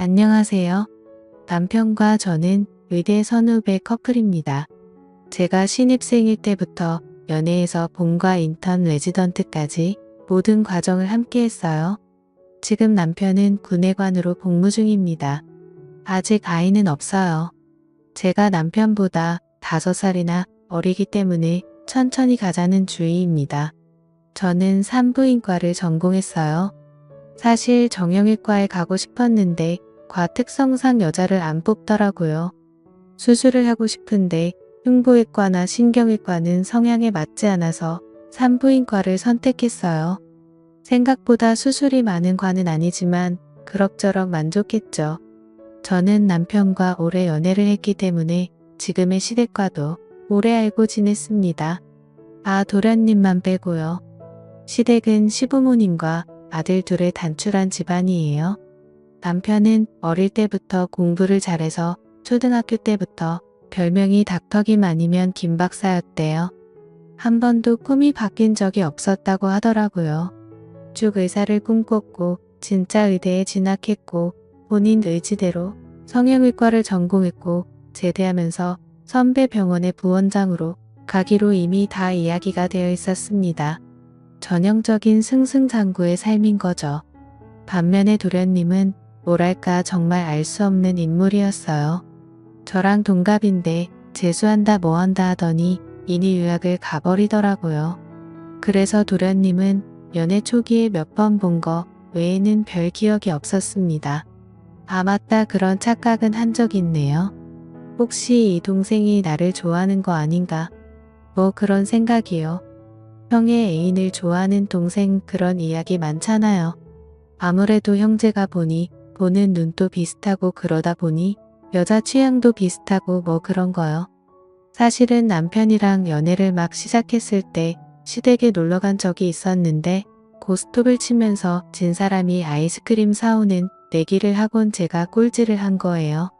안녕하세요. 남편과 저는 의대 선후배 커플입니다. 제가 신입생일 때부터 연애에서 본과 인턴 레지던트까지 모든 과정을 함께 했어요. 지금 남편은 군의관으로 복무 중입니다. 아직 아이는 없어요. 제가 남편보다 5살이나 어리기 때문에 천천히 가자는 주의입니다. 저는 산부인과를 전공했어요. 사실 정형외과에 가고 싶었는데 과특성상 여자를 안 뽑더라고요. 수술을 하고 싶은데 흉부외과나 신경외과는 성향에 맞지 않아서 산부인과를 선택했어요. 생각보다 수술이 많은 과는 아니지만 그럭저럭 만족했죠. 저는 남편과 오래 연애를 했기 때문에 지금의 시댁과도 오래 알고 지냈습니다. 도련님만 빼고요. 시댁은 시부모님과 아들 둘을 단출한 집안이에요. 남편은 어릴 때부터 공부를 잘해서 초등학교 때부터 별명이 닥터김 아니면 김박사였대요. 한 번도 꿈이 바뀐 적이 없었다고 하더라고요. 쭉 의사를 꿈꿨고 진짜 의대에 진학했고 본인 의지대로 성형외과를 전공했고 제대하면서 선배 병원의 부원장으로 가기로 이미 다 이야기가 되어 있었습니다. 전형적인 승승장구의 삶인 거죠. 반면에 도련님은 뭐랄까 정말 알 수 없는 인물이었어요. 저랑 동갑인데 재수한다 뭐한다 하더니 인이 유학을 가버리더라고요. 그래서 도련님은 연애 초기에 몇 번 본 거 외에는 별 기억이 없었습니다. 맞다, 그런 착각은 한 적 있네요. 혹시 이 동생이 나를 좋아하는 거 아닌가? 뭐 그런 생각이요. 형의 애인을 좋아하는 동생, 그런 이야기 많잖아요. 아무래도 형제가 보니 보는 눈도 비슷하고 그러다 보니 여자 취향도 비슷하고 뭐 그런 거요. 사실은 남편이랑 연애를 막 시작했을 때 시댁에 놀러 간 적이 있었는데 고스톱을 치면서 진 사람이 아이스크림 사오는 내기를 하곤 제가 꼴찌를 한 거예요.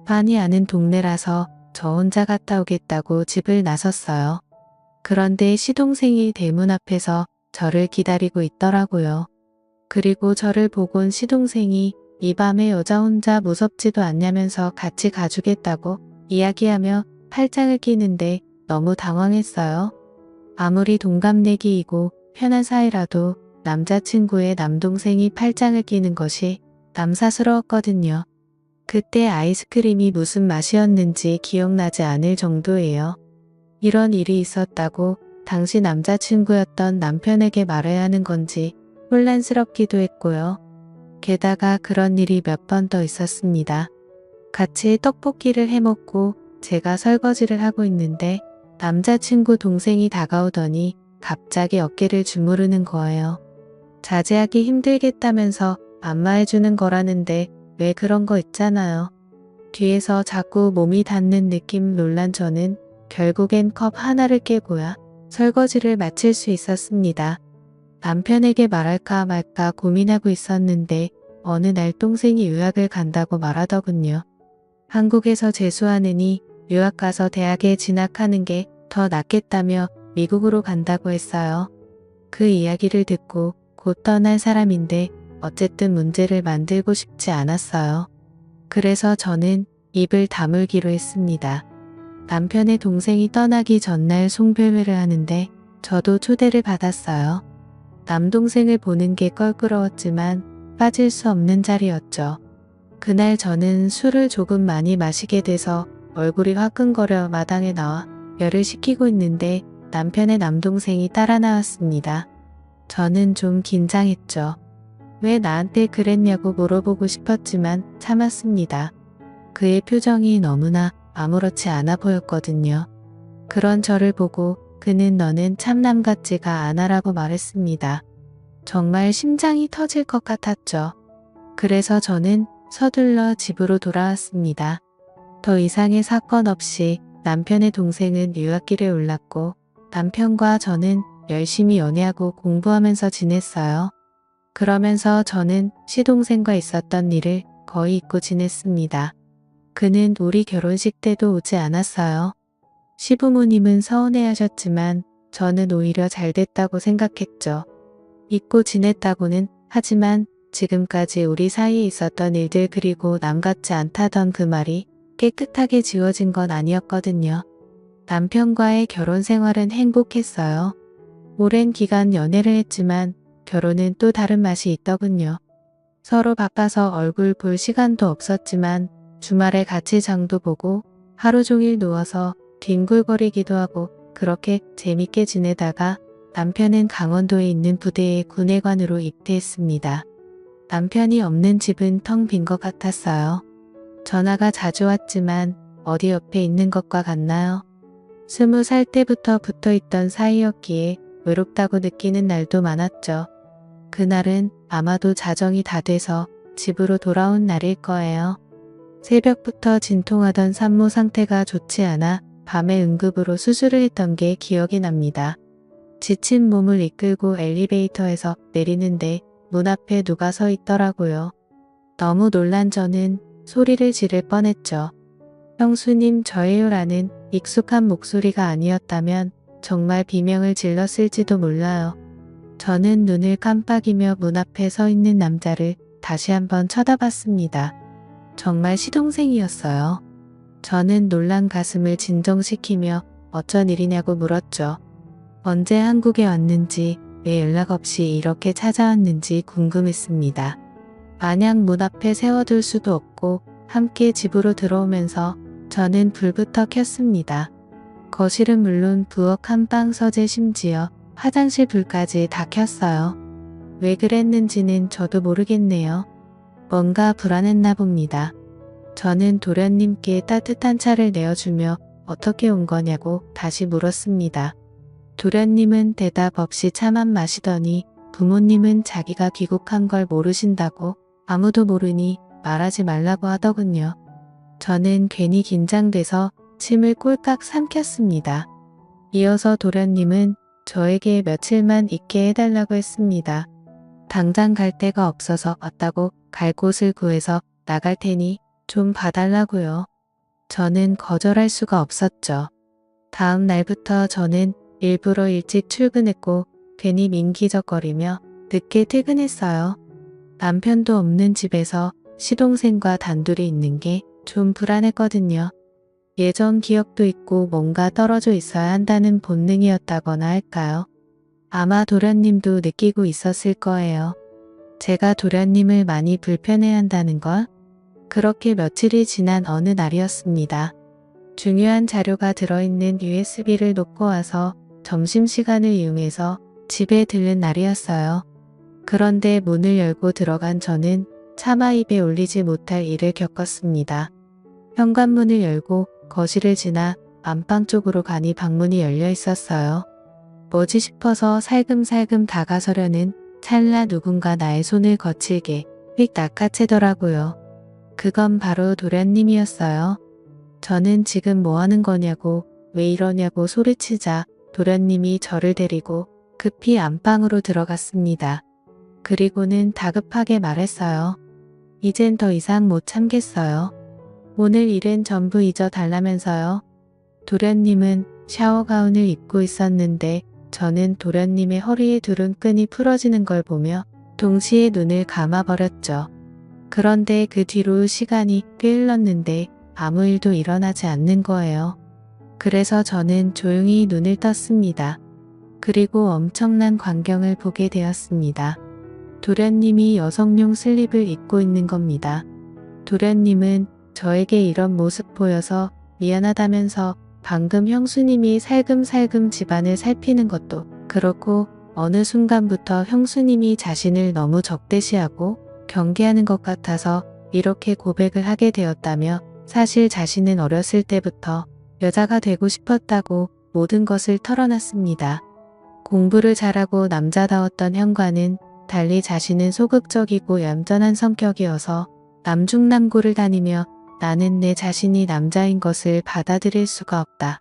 많이 아는 동네라서 저 혼자 갔다 오겠다고 집을 나섰어요. 그런데 시동생이 대문 앞에서 저를 기다리고 있더라고요. 그리고 저를 보곤 시동생이 이 밤에 여자 혼자 무섭지도 않냐면서 같이 가주겠다고 이야기하며 팔짱을 끼는데 너무 당황했어요. 아무리 동갑내기이고 편한 사이라도 남자친구의 남동생이 팔짱을 끼는 것이 남사스러웠거든요. 그때 아이스크림이 무슨 맛이었는지 기억나지 않을 정도예요. 이런 일이 있었다고 당시 남자친구였던 남편에게 말해야 하는 건지 혼란스럽기도 했고요. 게다가 그런 일이 몇 번 더 있었습니다. 같이 떡볶이를 해먹고 제가 설거지를 하고 있는데 남자친구 동생이 다가오더니 갑자기 어깨를 주무르는 거예요. 자제하기 힘들겠다면서 안마해주는 거라는데 왜 그런 거 있잖아요. 뒤에서 자꾸 몸이 닿는 느낌 놀란 저는 결국엔 컵 하나를 깨고야 설거지를 마칠 수 있었습니다. 남편에게 말할까 말까 고민하고 있었는데 어느 날 동생이 유학을 간다고 말하더군요. 한국에서 재수하느니 유학 가서 대학에 진학하는 게 더 낫겠다며 미국으로 간다고 했어요. 그 이야기를 듣고 곧 떠날 사람인데 어쨌든 문제를 만들고 싶지 않았어요. 그래서 저는 입을 다물기로 했습니다. 남편의 동생이 떠나기 전날 송별회를 하는데 저도 초대를 받았어요. 남동생을 보는 게 껄끄러웠지만 빠질 수 없는 자리였죠. 그날 저는 술을 조금 많이 마시게 돼서 얼굴이 화끈거려 마당에 나와 열을 식히고 있는데 남편의 남동생이 따라 나왔습니다. 저는 좀 긴장했죠. 왜 나한테 그랬냐고 물어보고 싶었지만 참았습니다. 그의 표정이 너무나 아무렇지 않아 보였거든요. 그런 저를 보고 그는 너는 참남 같지가 않아라고 말했습니다. 정말 심장이 터질 것 같았죠. 그래서 저는 서둘러 집으로 돌아왔습니다. 더 이상의 사건 없이 남편의 동생은 유학길에 올랐고 남편과 저는 열심히 연애하고 공부하면서 지냈어요. 그러면서 저는 시동생과 있었던 일을 거의 잊고 지냈습니다. 그는 우리 결혼식 때도 오지 않았어요. 시부모님은 서운해하셨지만 저는 오히려 잘 됐다고 생각했죠. 잊고 지냈다고는 하지만 지금까지 우리 사이에 있었던 일들 그리고 남 같지 않다던 그 말이 깨끗하게 지워진 건 아니었거든요. 남편과의 결혼 생활은 행복했어요. 오랜 기간 연애를 했지만 결혼은 또 다른 맛이 있더군요. 서로 바빠서 얼굴 볼 시간도 없었지만 주말에 같이 장도 보고 하루 종일 누워서 뒹굴거리기도 하고 그렇게 재밌게 지내다가 남편은 강원도에 있는 부대의 군의관으로 입대했습니다. 남편이 없는 집은 텅 빈 것 같았어요. 전화가 자주 왔지만 어디 옆에 있는 것과 같나요? 20살 때부터 붙어있던 사이였기에 외롭다고 느끼는 날도 많았죠. 그날은 아마도 자정이 다 돼서 집으로 돌아온 날일 거예요. 새벽부터 진통하던 산모 상태가 좋지 않아 밤에 응급으로 수술을 했던 게 기억이 납니다. 지친 몸을 이끌고 엘리베이터에서 내리는데 문 앞에 누가 서 있더라고요. 너무 놀란 저는 소리를 지를 뻔했죠. 형수님 저예요라는 익숙한 목소리가 아니었다면 정말 비명을 질렀을지도 몰라요. 저는 눈을 깜빡이며 문 앞에 서 있는 남자를 다시 한번 쳐다봤습니다. 정말 시동생이었어요. 저는 놀란 가슴을 진정시키며 어쩐 일이냐고 물었죠. 언제 한국에 왔는지 왜 연락 없이 이렇게 찾아왔는지 궁금했습니다. 마냥 문 앞에 세워둘 수도 없고 함께 집으로 들어오면서 저는 불부터 켰습니다. 거실은 물론 부엌 한방 서재 심지어 화장실 불까지 다 켰어요. 왜 그랬는지는 저도 모르겠네요. 뭔가 불안했나 봅니다. 저는 도련님께 따뜻한 차를 내어주며 어떻게 온 거냐고 다시 물었습니다. 도련님은 대답 없이 차만 마시더니 부모님은 자기가 귀국한 걸 모르신다고 아무도 모르니 말하지 말라고 하더군요. 저는 괜히 긴장돼서 침을 꼴깍 삼켰습니다. 이어서 도련님은 저에게 며칠만 있게 해달라고 했습니다. 당장 갈 데가 없어서 왔다고 갈 곳을 구해서 나갈 테니 좀 봐달라고요. 저는 거절할 수가 없었죠. 다음 날부터 저는 일부러 일찍 출근했고 괜히 민기적거리며 늦게 퇴근했어요. 남편도 없는 집에서 시동생과 단둘이 있는 게 좀 불안했거든요. 예전 기억도 있고 뭔가 떨어져 있어야 한다는 본능이었다거나 할까요? 아마 도련님도 느끼고 있었을 거예요. 제가 도련님을 많이 불편해한다는 걸. 그렇게 며칠이 지난 어느 날이었습니다. 중요한 자료가 들어있는 USB를 놓고 와서 점심시간을 이용해서 집에 들른 날이었어요. 그런데 문을 열고 들어간 저는 차마 입에 올리지 못할 일을 겪었습니다. 현관문을 열고 거실을 지나 안방 쪽으로 가니 방문이 열려 있었어요. 뭐지 싶어서 살금살금 다가서려는 찰나 누군가 나의 손을 거칠게 휙 낚아채더라고요. 그건 바로 도련님이었어요. 저는 지금 뭐 하는 거냐고 왜 이러냐고 소리치자 도련님이 저를 데리고 급히 안방으로 들어갔습니다. 그리고는 다급하게 말했어요. 이젠 더 이상 못 참겠어요. 오늘 일은 전부 잊어달라면서요. 도련님은 샤워 가운을 입고 있었는데 저는 도련님의 허리에 두른 끈이 풀어지는 걸 보며 동시에 눈을 감아버렸죠. 그런데 그 뒤로 시간이 꽤 흘렀는데 아무 일도 일어나지 않는 거예요. 그래서 저는 조용히 눈을 떴습니다. 그리고 엄청난 광경을 보게 되었습니다. 도련님이 여성용 슬립을 입고 있는 겁니다. 도련님은 저에게 이런 모습 보여서 미안하다면서 방금 형수님이 살금살금 집안을 살피는 것도 그렇고 어느 순간부터 형수님이 자신을 너무 적대시하고 경계하는 것 같아서 이렇게 고백을 하게 되었다며 사실 자신은 어렸을 때부터 여자가 되고 싶었다고 모든 것을 털어놨습니다. 공부를 잘하고 남자다웠던 현관은 달리 자신은 소극적이고 얌전한 성격이어서 남중남고를 다니며 나는 내 자신이 남자인 것을 받아들일 수가 없다.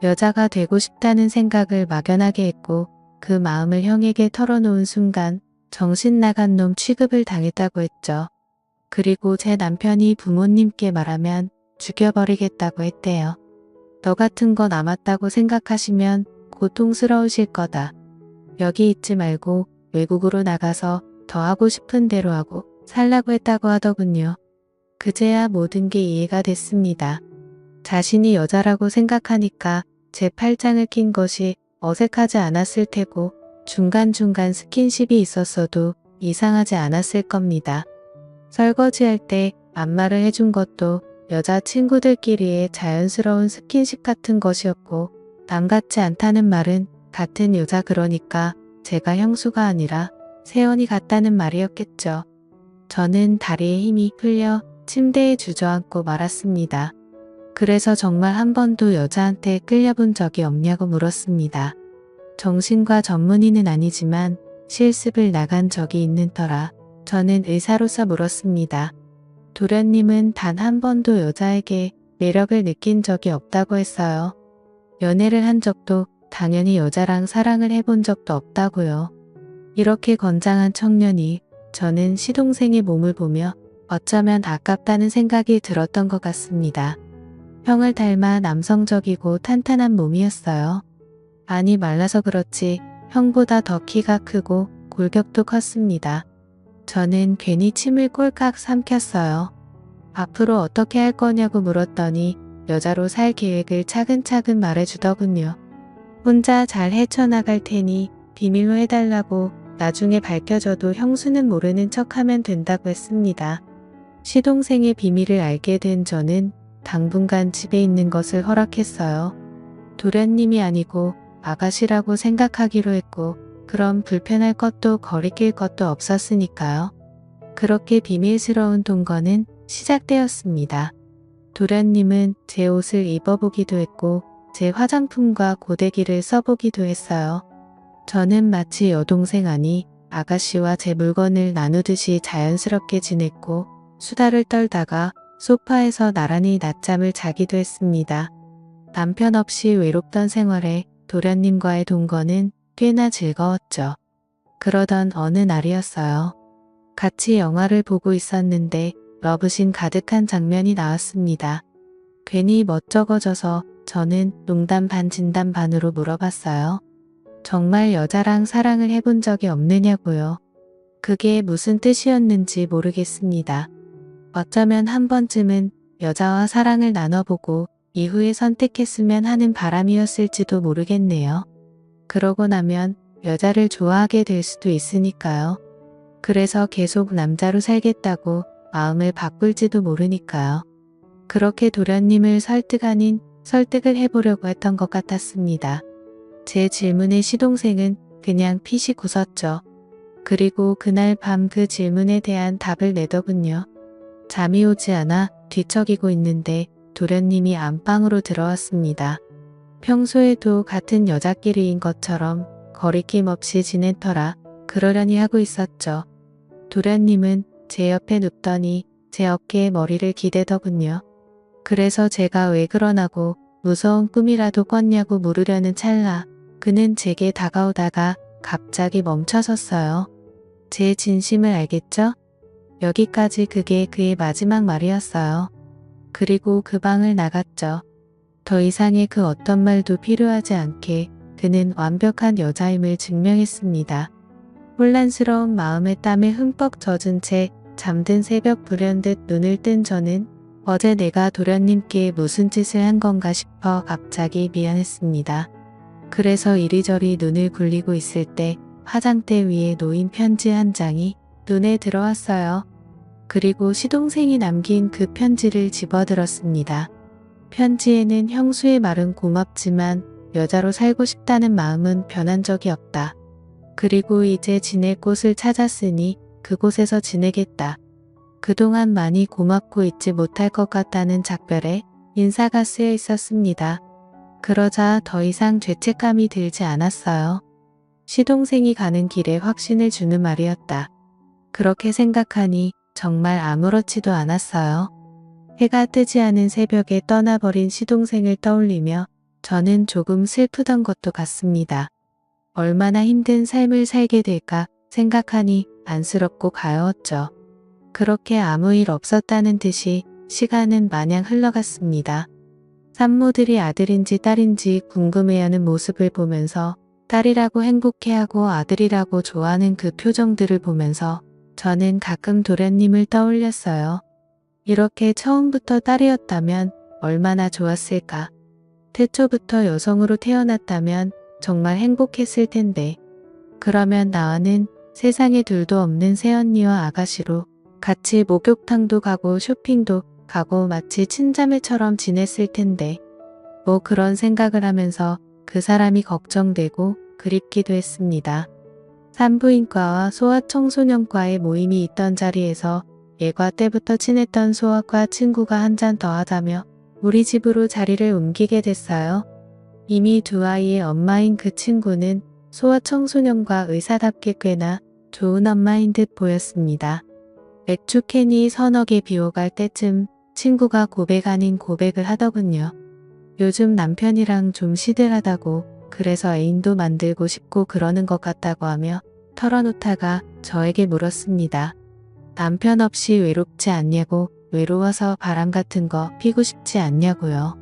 여자가 되고 싶다는 생각을 막연하게 했고 그 마음을 형에게 털어놓은 순간 정신 나간 놈 취급을 당했다고 했죠. 그리고 제 남편이 부모님께 말하면 죽여버리겠다고 했대요. 너 같은 거 남았다고 생각하시면 고통스러우실 거다. 여기 있지 말고 외국으로 나가서 더 더 하고 싶은 대로 하고 살라고 했다고 하더군요. 그제야 모든 게 이해가 됐습니다. 자신이 여자라고 생각하니까 제 팔짱을 낀 것이 어색하지 않았을 테고 중간중간 스킨십이 있었어도 이상하지 않았을 겁니다. 설거지할 때 안마를 해준 것도 여자 친구들끼리의 자연스러운 스킨십 같은 것이었고 남 같지 않다는 말은 같은 여자 그러니까 제가 형수가 아니라 세연이 같다는 말이었겠죠. 저는 다리에 힘이 풀려 침대에 주저앉고 말았습니다. 그래서 정말 한 번도 여자한테 끌려본 적이 없냐고 물었습니다. 정신과 전문의는 아니지만 실습을 나간 적이 있는 터라 저는 의사로서 물었습니다. 도련님은 단 한 번도 여자에게 매력을 느낀 적이 없다고 했어요. 연애를 한 적도 당연히 여자랑 사랑을 해본 적도 없다고요. 이렇게 건장한 청년이 저는 시동생의 몸을 보며 어쩌면 아깝다는 생각이 들었던 것 같습니다. 형을 닮아 남성적이고 탄탄한 몸이었어요. 아니 말라서 그렇지 형보다 더 키가 크고 골격도 컸습니다. 저는 괜히 침을 꼴깍 삼켰어요. 앞으로 어떻게 할 거냐고 물었더니 여자로 살 계획을 차근차근 말해주더군요. 혼자 잘 헤쳐나갈 테니 비밀로 해달라고 나중에 밝혀져도 형수는 모르는 척하면 된다고 했습니다. 시동생의 비밀을 알게 된 저는 당분간 집에 있는 것을 허락했어요. 도련님이 아니고 아가씨라고 생각하기로 했고 그럼 불편할 것도 거리낄 것도 없었으니까요. 그렇게 비밀스러운 동거는 시작되었습니다. 도련님은 제 옷을 입어보기도 했고 제 화장품과 고데기를 써보기도 했어요. 저는 마치 여동생 아니 아가씨와 제 물건을 나누듯이 자연스럽게 지냈고 수다를 떨다가 소파에서 나란히 낮잠을 자기도 했습니다. 남편 없이 외롭던 생활에 도련님과의 동거는 꽤나 즐거웠죠. 그러던 어느 날이었어요. 같이 영화를 보고 있었는데 러브신 가득한 장면이 나왔습니다. 괜히 멋쩍어져서 저는 농담 반 진담 반으로 물어봤어요. 정말 여자랑 사랑을 해본 적이 없느냐고요. 그게 무슨 뜻이었는지 모르겠습니다. 어쩌면 한 번쯤은 여자와 사랑을 나눠보고 이후에 선택했으면 하는 바람이었을지도 모르겠네요. 그러고 나면 여자를 좋아하게 될 수도 있으니까요. 그래서 계속 남자로 살겠다고 마음을 바꿀지도 모르니까요. 그렇게 도련님을 설득 아닌 설득을 해보려고 했던 것 같았습니다. 제 질문에 시동생은 그냥 피식 웃었죠. 그리고 그날 밤 그 질문에 대한 답을 내더군요. 잠이 오지 않아 뒤척이고 있는데 도련님이 안방으로 들어왔습니다. 평소에도 같은 여자끼리인 것처럼 거리낌 없이 지낸 터라 그러려니 하고 있었죠. 도련님은 제 옆에 눕더니 제 어깨에 머리를 기대더군요. 그래서 제가 왜 그러나고 무서운 꿈이라도 꿨냐고 물으려는 찰나 그는 제게 다가오다가 갑자기 멈춰섰어요. 제 진심을 알겠죠? 여기까지 그게 그의 마지막 말이었어요. 그리고 그 방을 나갔죠. 더 이상의 그 어떤 말도 필요하지 않게 그는 완벽한 여자임을 증명했습니다. 혼란스러운 마음의 땀에 흠뻑 젖은 채 잠든 새벽 불현듯 눈을 뜬 저는 어제 내가 도련님께 무슨 짓을 한 건가 싶어 갑자기 미안했습니다. 그래서 이리저리 눈을 굴리고 있을 때 화장대 위에 놓인 편지 한 장이 눈에 들어왔어요. 그리고 시동생이 남긴 그 편지를 집어들었습니다. 편지에는 형수의 말은 고맙지만 여자로 살고 싶다는 마음은 변한 적이 없다. 그리고 이제 지낼 곳을 찾았으니 그곳에서 지내겠다. 그동안 많이 고맙고 잊지 못할 것 같다는 작별에 인사가 쓰여 있었습니다. 그러자 더 이상 죄책감이 들지 않았어요. 시동생이 가는 길에 확신을 주는 말이었다. 그렇게 생각하니 정말 아무렇지도 않았어요. 해가 뜨지 않은 새벽에 떠나버린 시동생을 떠올리며 저는 조금 슬프던 것도 같습니다. 얼마나 힘든 삶을 살게 될까 생각하니 안쓰럽고 가여웠죠. 그렇게 아무 일 없었다는 듯이 시간은 마냥 흘러갔습니다. 산모들이 아들인지 딸인지 궁금해하는 모습을 보면서 딸이라고 행복해하고 아들이라고 좋아하는 그 표정들을 보면서 저는 가끔 도련님을 떠올렸어요. 이렇게 처음부터 딸이었다면 얼마나 좋았을까. 태초부터 여성으로 태어났다면 정말 행복했을 텐데. 그러면 나와는 세상에 둘도 없는 새언니와 아가씨로 같이 목욕탕도 가고 쇼핑도 가고 마치 친자매처럼 지냈을 텐데. 뭐 그런 생각을 하면서 그 사람이 걱정되고 그립기도 했습니다. 산부인과와 소아청소년과의 모임이 있던 자리에서 예과 때부터 친했던 소아과 친구가 한 잔 더 하자며 우리 집으로 자리를 옮기게 됐어요. 이미 두 아이의 엄마인 그 친구는 소아청소년과 의사답게 꽤나 좋은 엄마인 듯 보였습니다. 맥주 캔이 서너 개 비워갈 때쯤 친구가 고백 아닌 고백을 하더군요. 요즘 남편이랑 좀 시들하다고 그래서 애인도 만들고 싶고 그러는 것 같다고 하며 털어놓다가 저에게 물었습니다. 남편 없이 외롭지 않냐고 외로워서 바람 같은 거 피고 싶지 않냐고요.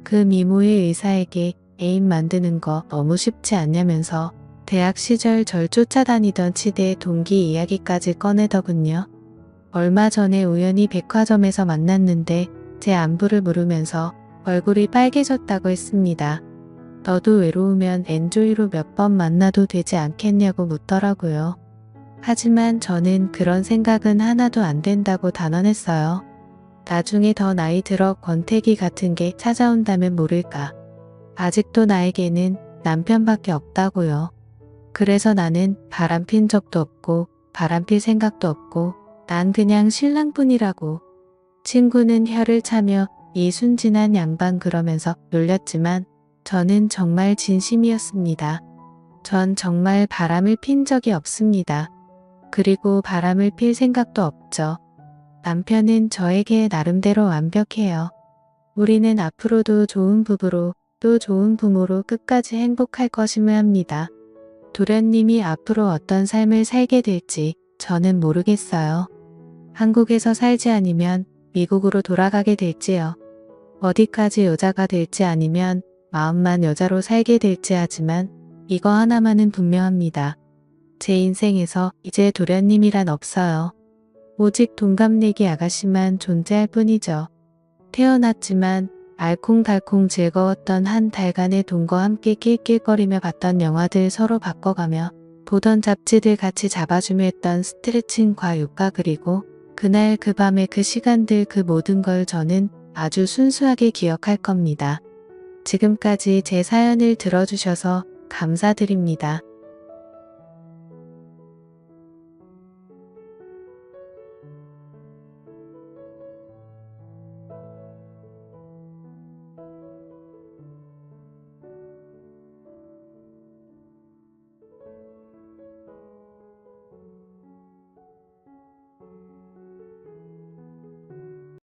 그 미모의 의사에게 애인 만드는 거 너무 쉽지 않냐면서 대학 시절 절 쫓아다니던 치대 동기 이야기까지 꺼내더군요. 얼마 전에 우연히 백화점에서 만났는데 제 안부를 물으면서 얼굴이 빨개졌다고 했습니다. 너도 외로우면 엔조이로 몇 번 만나도 되지 않겠냐고 묻더라고요. 하지만 저는 그런 생각은 하나도 안 된다고 단언했어요. 나중에 더 나이 들어 권태기 같은 게 찾아온다면 모를까. 아직도 나에게는 남편밖에 없다고요. 그래서 나는 바람핀 적도 없고 바람필 생각도 없고 난 그냥 신랑뿐이라고. 친구는 혀를 차며 이 순진한 양반 그러면서 놀렸지만 저는 정말 진심이었습니다. 전 정말 바람을 핀 적이 없습니다. 그리고 바람을 필 생각도 없죠. 남편은 저에게 나름대로 완벽해요. 우리는 앞으로도 좋은 부부로 또 좋은 부모로 끝까지 행복할 것임을 합니다. 도련님이 앞으로 어떤 삶을 살게 될지 저는 모르겠어요. 한국에서 살지 아니면 미국으로 돌아가게 될지요. 어디까지 여자가 될지 아니면 마음만 여자로 살게 될지 하지만 이거 하나만은 분명합니다. 제 인생에서 이제 도련님이란 없어요. 오직 동갑내기 아가씨만 존재할 뿐이죠. 태어났지만 알콩달콩 즐거웠던 한 달간의 돈과 함께 낄낄거리며 봤던 영화들 서로 바꿔가며 보던 잡지들 같이 잡아주며 했던 스트레칭과 요가 그리고 그날 그 밤의 그 시간들 그 모든 걸 저는 아주 순수하게 기억할 겁니다. 지금까지 제 사연을 들어주셔서 감사드립니다.